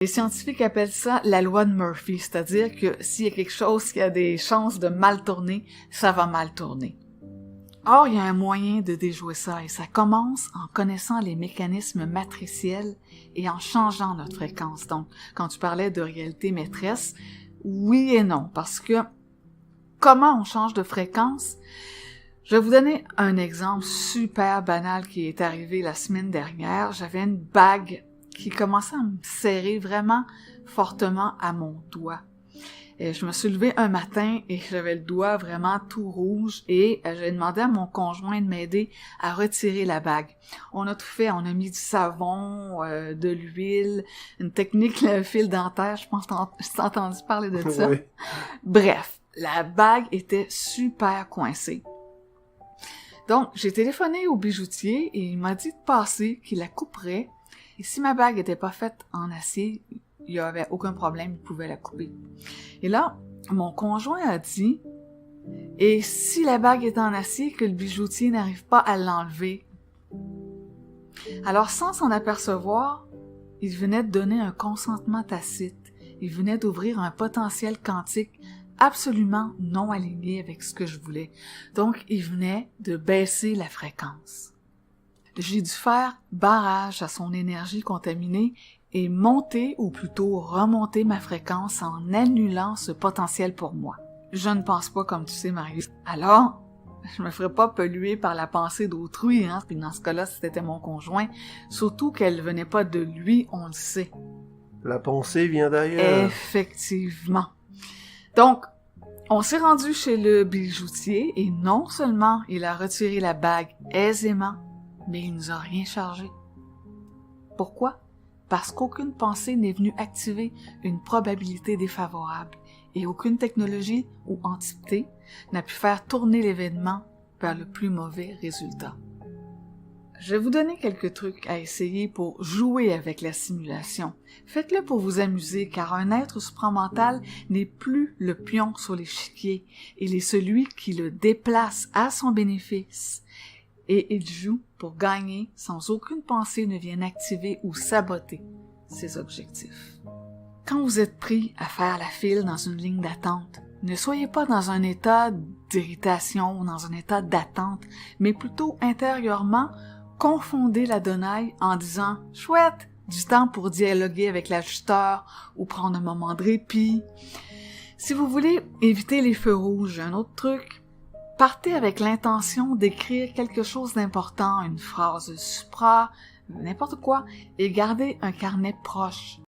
Les scientifiques appellent ça la loi de Murphy, c'est-à-dire que s'il y a quelque chose qui a des chances de mal tourner, ça va mal tourner. Or, il y a un moyen de déjouer ça, et ça commence en connaissant les mécanismes matriciels et en changeant notre fréquence. Donc, quand tu parlais de réalité maîtresse, oui et non, parce que comment on change de fréquence? Je vais vous donner un exemple super banal qui est arrivé la semaine dernière. J'avais une bague qui commençait à me serrer vraiment fortement à mon doigt. Et je me suis levée un matin et j'avais le doigt vraiment tout rouge et j'ai demandé à mon conjoint de m'aider à retirer la bague. On a tout fait, on a mis du savon, de l'huile, une technique, le fil dentaire, je pense que tu as entendu parler de ça. Oui. Bref, la bague était super coincée. Donc, j'ai téléphoné au bijoutier et il m'a dit de passer, qu'il la couperait. Et si ma bague était pas faite en acier, il y avait aucun problème, il pouvait la couper. Et là, mon conjoint a dit, et si la bague est en acier, que le bijoutier n'arrive pas à l'enlever? Alors, sans s'en apercevoir, il venait de donner un consentement tacite. Il venait d'ouvrir un potentiel quantique absolument non aligné avec ce que je voulais. Donc, il venait de baisser la fréquence. J'ai dû faire barrage à son énergie contaminée et monter, ou plutôt remonter ma fréquence en annulant ce potentiel pour moi. Je ne pense pas comme tu sais, Marius. Alors, je me ferais pas polluer par la pensée d'autrui, hein, puis dans ce cas-là, c'était mon conjoint. Surtout qu'elle venait pas de lui, on le sait. La pensée vient d'ailleurs. Effectivement. Donc, on s'est rendu chez le bijoutier et non seulement il a retiré la bague aisément, mais il nous a rien chargé. Pourquoi? Parce qu'aucune pensée n'est venue activer une probabilité défavorable et aucune technologie ou entité n'a pu faire tourner l'événement vers le plus mauvais résultat. Je vais vous donner quelques trucs à essayer pour jouer avec la simulation. Faites-le pour vous amuser, car un être supramental n'est plus le pion sur l'échiquier, il est celui qui le déplace à son bénéfice. Et il joue pour gagner sans aucune pensée ne vienne activer ou saboter ses objectifs. Quand vous êtes pris à faire la file dans une ligne d'attente, ne soyez pas dans un état d'irritation ou dans un état d'attente, mais plutôt intérieurement, confondez la donaille en disant « Chouette, du temps pour dialoguer avec l'ajusteur ou prendre un moment de répit. » Si vous voulez éviter les feux rouges, un autre truc, partez avec l'intention d'écrire quelque chose d'important, une phrase supra, n'importe quoi, et gardez un carnet proche.